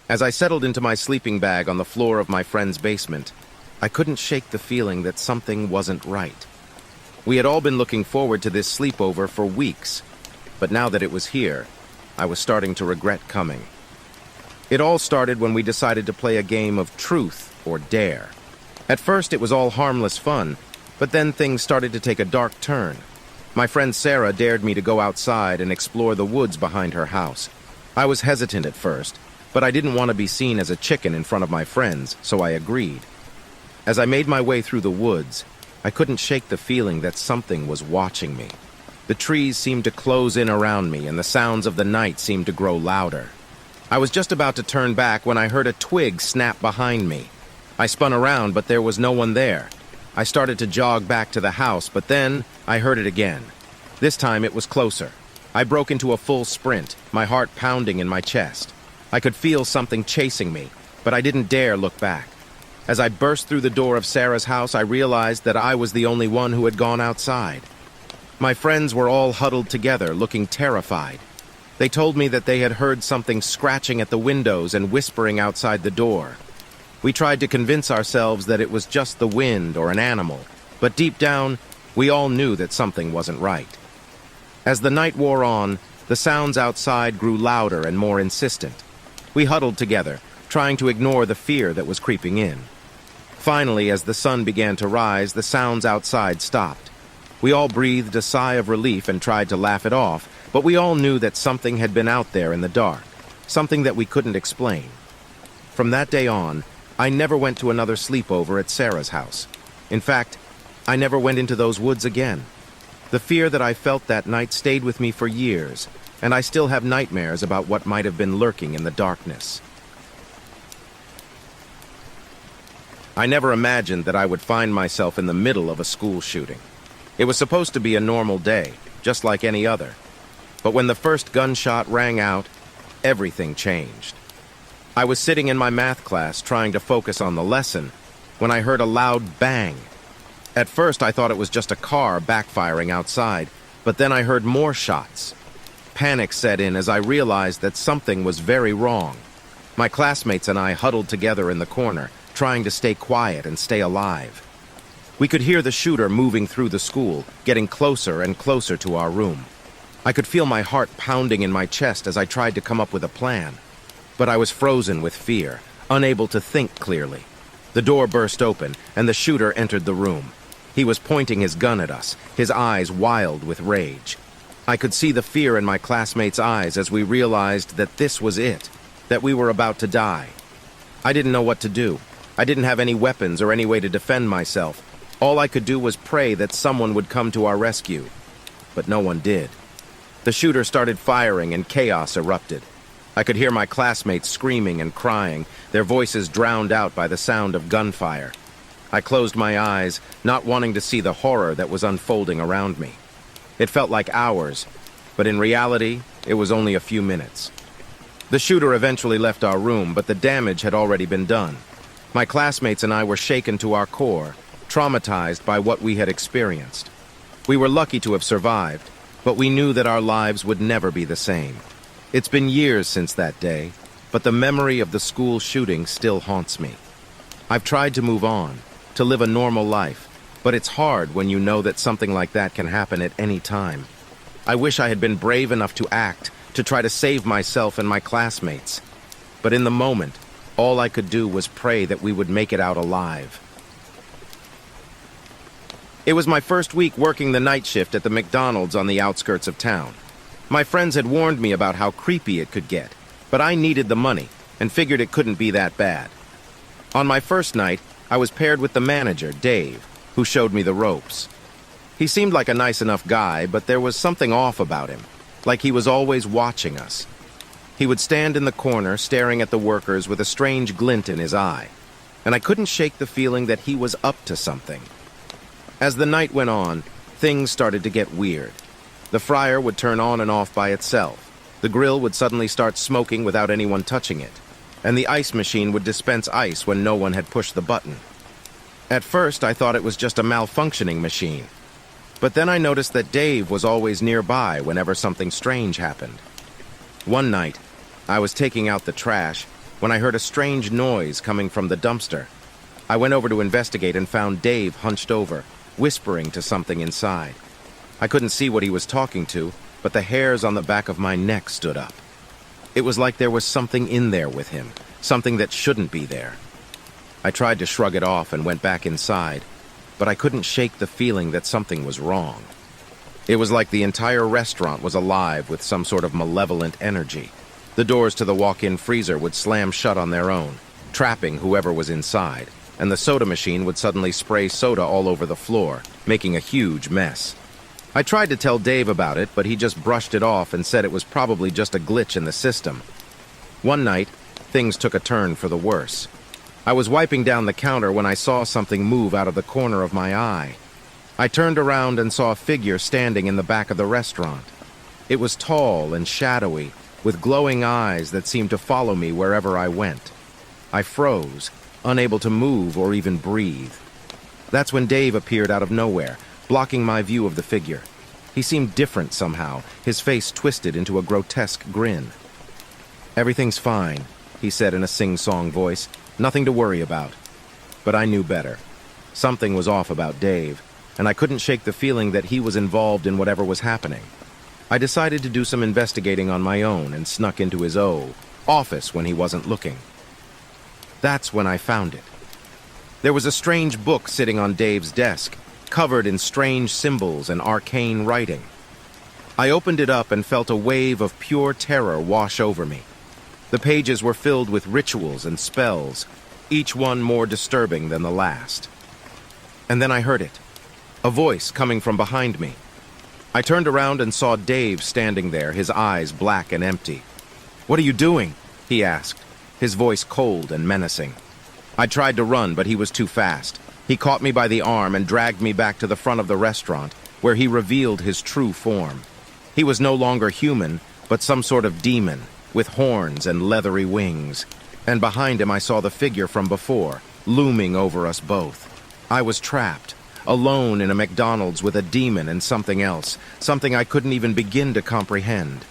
As I settled into my sleeping bag on the floor of my friend's basement, I couldn't shake the feeling that something wasn't right. We had all been looking forward to this sleepover for weeks, but now that it was here, I was starting to regret coming. It all started when we decided to play a game of truth or dare. At first, it was all harmless fun, but then things started to take a dark turn. My friend Sarah dared me to go outside and explore the woods behind her house. I was hesitant at first, but I didn't want to be seen as a chicken in front of my friends, so I agreed. As I made my way through the woods, I couldn't shake the feeling that something was watching me. The trees seemed to close in around me, and the sounds of the night seemed to grow louder. I was just about to turn back when I heard a twig snap behind me. I spun around, but there was no one there. I started to jog back to the house, but then I heard it again. This time it was closer. I broke into a full sprint, my heart pounding in my chest. I could feel something chasing me, but I didn't dare look back. As I burst through the door of Sarah's house, I realized that I was the only one who had gone outside. My friends were all huddled together, looking terrified. They told me that they had heard something scratching at the windows and whispering outside the door. We tried to convince ourselves that it was just the wind or an animal, but deep down, we all knew that something wasn't right. As the night wore on, the sounds outside grew louder and more insistent. We huddled together, trying to ignore the fear that was creeping in. Finally, as the sun began to rise, the sounds outside stopped. We all breathed a sigh of relief and tried to laugh it off, but we all knew that something had been out there in the dark, something that we couldn't explain. From that day on, I never went to another sleepover at Sarah's house. In fact, I never went into those woods again. The fear that I felt that night stayed with me for years, and I still have nightmares about what might have been lurking in the darkness. I never imagined that I would find myself in the middle of a school shooting. It was supposed to be a normal day, just like any other. But when the first gunshot rang out, everything changed. I was sitting in my math class trying to focus on the lesson when I heard a loud bang. At first, I thought it was just a car backfiring outside, but then I heard more shots. Panic set in as I realized that something was very wrong. My classmates and I huddled together in the corner, trying to stay quiet and stay alive. We could hear the shooter moving through the school, getting closer and closer to our room. I could feel my heart pounding in my chest as I tried to come up with a plan. But I was frozen with fear, unable to think clearly. The door burst open, and the shooter entered the room. He was pointing his gun at us, his eyes wild with rage. I could see the fear in my classmates' eyes as we realized that this was it, that we were about to die. I didn't know what to do. I didn't have any weapons or any way to defend myself. All I could do was pray that someone would come to our rescue. But no one did. The shooter started firing and chaos erupted. I could hear my classmates screaming and crying, their voices drowned out by the sound of gunfire. I closed my eyes, not wanting to see the horror that was unfolding around me. It felt like hours, but in reality, it was only a few minutes. The shooter eventually left our room, but the damage had already been done. My classmates and I were shaken to our core, traumatized by what we had experienced. We were lucky to have survived, but we knew that our lives would never be the same. It's been years since that day, but the memory of the school shooting still haunts me. I've tried to move on, to live a normal life, but it's hard when you know that something like that can happen at any time. I wish I had been brave enough to act, to try to save myself and my classmates. But in the moment, all I could do was pray that we would make it out alive. It was my first week working the night shift at the McDonald's on the outskirts of town. My friends had warned me about how creepy it could get, but I needed the money and figured it couldn't be that bad. On my first night, I was paired with the manager, Dave, who showed me the ropes. He seemed like a nice enough guy, but there was something off about him, like he was always watching us. He would stand in the corner staring at the workers with a strange glint in his eye, and I couldn't shake the feeling that he was up to something. As the night went on, things started to get weird. The fryer would turn on and off by itself. The grill would suddenly start smoking without anyone touching it, and the ice machine would dispense ice when no one had pushed the button. At first, I thought it was just a malfunctioning machine, but then I noticed that Dave was always nearby whenever something strange happened. One night, I was taking out the trash when I heard a strange noise coming from the dumpster. I went over to investigate and found Dave hunched over, whispering to something inside. I couldn't see what he was talking to, but the hairs on the back of my neck stood up. It was like there was something in there with him, something that shouldn't be there. I tried to shrug it off and went back inside, but I couldn't shake the feeling that something was wrong. It was like the entire restaurant was alive with some sort of malevolent energy. The doors to the walk-in freezer would slam shut on their own, trapping whoever was inside, and the soda machine would suddenly spray soda all over the floor, making a huge mess. I tried to tell Dave about it, but he just brushed it off and said it was probably just a glitch in the system. One night, things took a turn for the worse. I was wiping down the counter when I saw something move out of the corner of my eye. I turned around and saw a figure standing in the back of the restaurant. It was tall and shadowy, with glowing eyes that seemed to follow me wherever I went. I froze, unable to move or even breathe. That's when Dave appeared out of nowhere, blocking my view of the figure. He seemed different somehow, his face twisted into a grotesque grin. "Everything's fine," he said in a sing-song voice. "Nothing to worry about." But I knew better. Something was off about Dave, and I couldn't shake the feeling that he was involved in whatever was happening. I decided to do some investigating on my own and snuck into his office when he wasn't looking. That's when I found it. There was a strange book sitting on Dave's desk, covered in strange symbols and arcane writing. I opened it up and felt a wave of pure terror wash over me. The pages were filled with rituals and spells, each one more disturbing than the last. And then I heard it, a voice coming from behind me. I turned around and saw Dave standing there, his eyes black and empty. "What are you doing?" he asked, his voice cold and menacing. I tried to run, but he was too fast. He caught me by the arm and dragged me back to the front of the restaurant, where he revealed his true form. He was no longer human, but some sort of demon, with horns and leathery wings. And behind him I saw the figure from before, looming over us both. I was trapped, alone in a McDonald's with a demon and something else, something I couldn't even begin to comprehend.